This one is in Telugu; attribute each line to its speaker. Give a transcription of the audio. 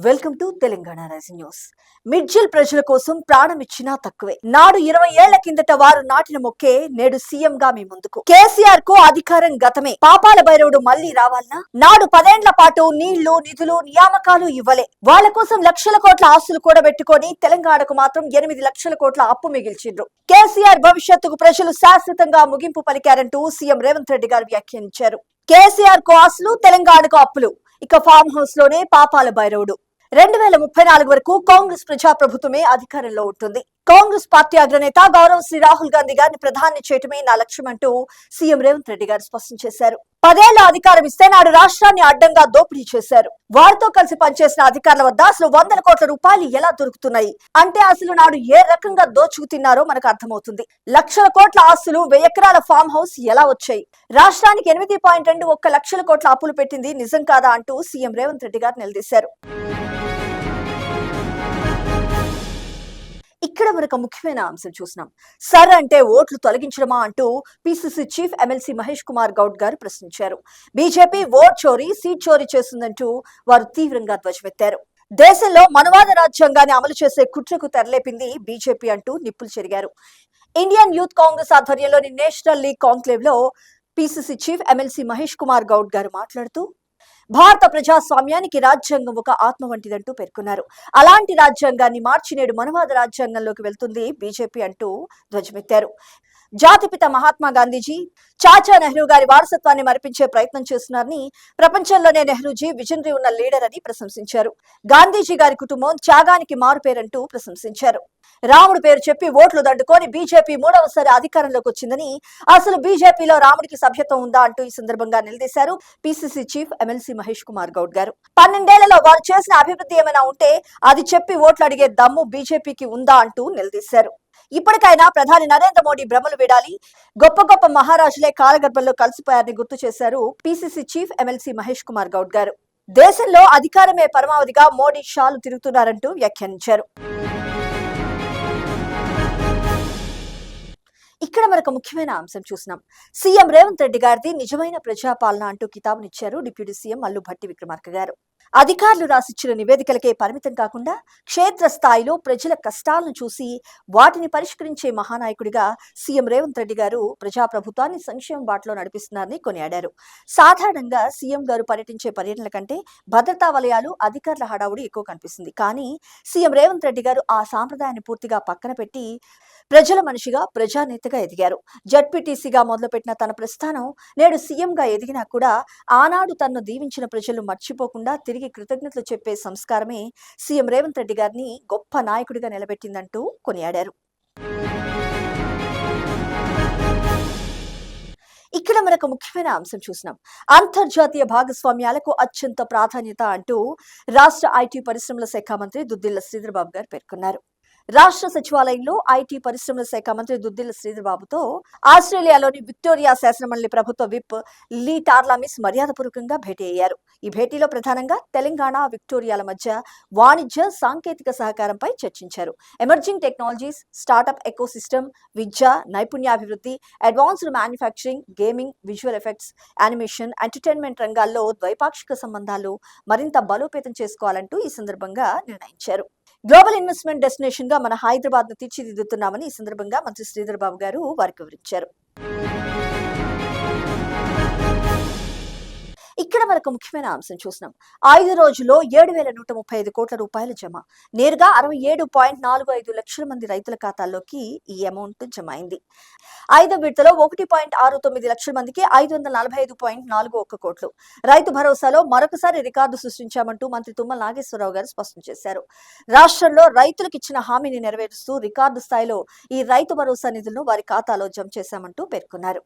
Speaker 1: Welcome to Telangana rising news. Midjil ప్రజల కోసం ప్రాణం ఇచ్చినా తక్కువే. నాడు 20 ఏళ్ల కిందట వారు నాటిన మొక్కే నేడు సీఎం గా మీ ముందుకు. కేసీఆర్ కు అధికారం గతమే, పాపాల భైరవుడు మళ్లీ రావాలనా? నాడు 10 ఏళ్ల పాటు నీళ్లు, నిధులు, నియామకాలు ఇవ్వలే. వాళ్ళ కోసం లక్షల కోట్ల ఆస్తులు కూడబెట్టుకొని తెలంగాణకు మాత్రం 8 లక్షల కోట్ల అప్పు మిగిల్చిండ్రు. కేసీఆర్ భవిష్యత్తుకు ప్రజలు శాశ్వతంగా ముగింపు పలికారంటూ సీఎం రేవంత్ రెడ్డి గారు వ్యాఖ్యానించారు. కేసీఆర్ కు ఆస్తులు, తెలంగాణకు అప్పులు, ఇక ఫామ్ హౌస్ లోనే పాపాల భైరవుడు. 2034 వరకు కాంగ్రెస్ ప్రజాప్రభుత్వమే అధికారంలో ఉంటుంది. కాంగ్రెస్ పార్టీ అగ్రనేత గౌరవ్ శ్రీ రాహుల్ గాంధీ గారిని ప్రధాని చేయటమే నా లక్ష్యం అంటూ సీఎం రేవంత్ రెడ్డి గారు స్పష్టం చేశారు. 10 ఏళ్ల అధికారం ఇస్తే నాడు రాష్ట్రాన్ని అడ్డంగా దోపిడీ చేశారు. వారితో కలిసి పనిచేసిన అధికారుల వద్ద అసలు 100 కోట్ల రూపాయలు ఎలా దొరుకుతున్నాయి అంటే అసలు నాడు ఏ రకంగా దోచుకు తిన్నారో మనకు అర్థమవుతుంది. లక్షల కోట్ల ఆస్తులు, 1000 ఎకరాల ఫామ్ హౌస్ ఎలా వచ్చాయి? రాష్ట్రానికి 8.21 లక్షల కోట్ల అప్పులు పెట్టింది నిజం కాదా అంటూ సీఎం రేవంత్ రెడ్డి గారు నిలదీశారు. ఇక్కడ మనకు ముఖ్యమైన అంశం చూసినాం. సర్ అంటే ఓట్లు తొలగించడమా అంటూ PCC chief MLC Mahesh Kumar Goud గారు ప్రశ్నించారు. బీజేపీ ఓట్ చోరీ, సీట్ చోరీ చేస్తుందంటూ వారు తీవ్రంగా ధ్వజమెత్తారు. దేశంలో మనవాద రాజ్యాంగాన్ని అమలు చేసే కుట్రకు తెరలేపింది బీజేపీ అంటూ నిప్పులు చెరిగారు. ఇండియన్ యూత్ కాంగ్రెస్ ఆధ్వర్యంలోని నేషనల్ లీగ్ కాంక్లేవ్ లో PCC chief MLC Mahesh Kumar Goud గారు మాట్లాడుతూ భారత ప్రజాస్వామ్యానికి రాజ్యాంగం ఒక ఆత్మ వంటిదంటూ పేర్కొన్నారు. అలాంటి రాజ్యాంగాన్ని మార్చి నేడు మనవాద రాజ్యాంగంలోకి వెళ్తుంది బీజేపీ అంటూ ధ్వజమెత్తారు. జాతిపిత మహాత్మా గాంధీజీ, చాచా నెహ్రూ గారి వారసత్వాన్ని మరిపించే ప్రయత్నం చేస్తున్నారని, ప్రపంచంలోనే నెహ్రూజీ విజనరీ ఉన్న లీడర్ అని ప్రశంసించారు. గాంధీజీ గారి కుటుంబం త్యాగానికి మారుపేరంటూ ప్రశంసించారు. రాముడు పేరు చెప్పి ఓట్లు దండుకొని బీజేపీ 3వసారి అధికారంలోకి వచ్చిందని, అసలు బీజేపీలో రాముడికి సభ్యత్వం ఉందా అంటూ ఈ సందర్భంగా నిలదీశారు PCC chief MLC Mahesh Kumar Goud గారు. 12 ఏళ్లలో వారు చేసిన అభివృద్ధి ఏమైనా ఉంటే అది చెప్పి ఓట్లు అడిగే దమ్ము బీజేపీకి ఉందా అంటూ నిలదీశారు. ఇప్పటికైనా ప్రధాని నరేంద్ర మోడీ భ్రమలు వీడాలి, గొప్ప గొప్ప మహారాజులే కాలగర్భంలో కలిసిపోయారని గుర్తు చేశారు PCC chief MLC Mahesh Kumar Goud గారు. దేశంలో అధికారమే పరమావధిగా మోడీ షాలు తిరుగుతున్నారంటూ వ్యాఖ్యానించారు. ఇక్కడ మనకు ముఖ్యమైన అంశం చూసినాం. సీఎం రేవంత్ రెడ్డి గారిది నిజమైన ప్రజాపాలన అంటూ కితాబునిచ్చారు డిప్యూటీ సీఎం మల్లు భట్టి విక్రమార్క గారు. అధికారులు రాసిచ్చిన నివేదికలకే పరిమితం కాకుండా క్షేత్ర స్థాయిలో ప్రజల కష్టాలను చూసి వాటిని పరిష్కరించే మహానాయకుడిగా సీఎం రేవంత్ రెడ్డి గారు ప్రజాప్రభుత్వాన్ని సంక్షేమ బాటలో నడిపిస్తున్నారని కొనియాడారు. సాధారణంగా సీఎం గారు పర్యటించే పర్యటనల కంటే భద్రతా వలయాలు, అధికారుల హడావుడి ఎక్కువ కనిపిస్తుంది. కానీ సీఎం రేవంత్ రెడ్డి గారు ఆ సాంప్రదాయాన్ని పూర్తిగా పక్కన పెట్టి ప్రజల మనిషిగా, ప్రజానేతగా ఎదిగారు. జడ్పీటీసీగా మొదలుపెట్టిన తన ప్రస్థానం నేడు సీఎంగా ఎదిగినా కూడా ఆనాడు తనను దీవించిన ప్రజలు మర్చిపోకుండా తిరిగి కృతజ్ఞతలు చెప్పే సంస్కారమే సీఎం రేవంత్ రెడ్డి గారిని గొప్ప నాయకుడిగా నిలబెట్టిందంటూ కొనియాడారు. ఇక్కడ మనకు ముఖ్యమైన అంశం చూసినాం. అంతర్జాతీయ భాగస్వామ్యాలకు అత్యంత ప్రాధాన్యత అంటూ రాష్ట్ర ఐటీ పరిశ్రమల శాఖ మంత్రి దుద్దిళ్ల శ్రీధర్ బాబు గారు పేర్కొన్నారు. రాష్ట్ర సచివాలయంలో ఐటీ పరిశ్రమల శాఖ మంత్రి దుద్దిళ్ల శ్రీధర్ బాబుతో ఆస్ట్రేలియాలోని విక్టోరియా శాసనమండలి ప్రభుత్వ విప్ లీ టార్లామిస్ మర్యాదపూర్వకంగా భేటీ అయ్యారు. ఈ భేటీలో ప్రధానంగా తెలంగాణ, విక్టోరియాల మధ్య వాణిజ్య, సాంకేతిక సహకారంపై చర్చించారు. ఎమర్జింగ్ టెక్నాలజీస్, స్టార్టప్ ఎకోసిస్టమ్, విద్య, నైపుణ్యాభివృద్ధి, advanced manufacturing, gaming, visual effects, animation, entertainment రంగాల్లో ద్వైపాక్షిక సంబంధాలు మరింత బలోపేతం చేసుకోవాలంటూ ఈ సందర్భంగా నిర్ణయించారు. గ్లోబల్ ఇన్వెస్ట్మెంట్ డెస్టినేషన్ గా మన హైదరాబాద్ ను తీర్చిదిద్దుతున్నామని ఈ సందర్భంగా మంత్రి శ్రీధర్ బాబు గారు వారికి వివరించారు. ఇక్కడ మనకు ముఖ్యమైన అంశం చూసినాం. 5 రోజుల్లో 7,135 కోట్ల రూపాయలు జమ. నేరుగా 67.45 లక్షల మంది రైతుల ఖాతాల్లోకి ఈ అమౌంట్ జమ అయింది. 5వ విడతలో 1.69 లక్షల మందికి 545.41 కోట్లు. రైతు భరోసాలో మరొకసారి రికార్డు సృష్టించామంటూ మంత్రి తుమ్మల నాగేశ్వరరావు గారు స్పష్టం చేశారు. రాష్ట్రంలో రైతులకు ఇచ్చిన హామీని నెరవేరుస్తూ రికార్డు స్థాయిలో ఈ రైతు భరోసా నిధులను వారి ఖాతాలో జమ చేశామంటూ పేర్కొన్నారు.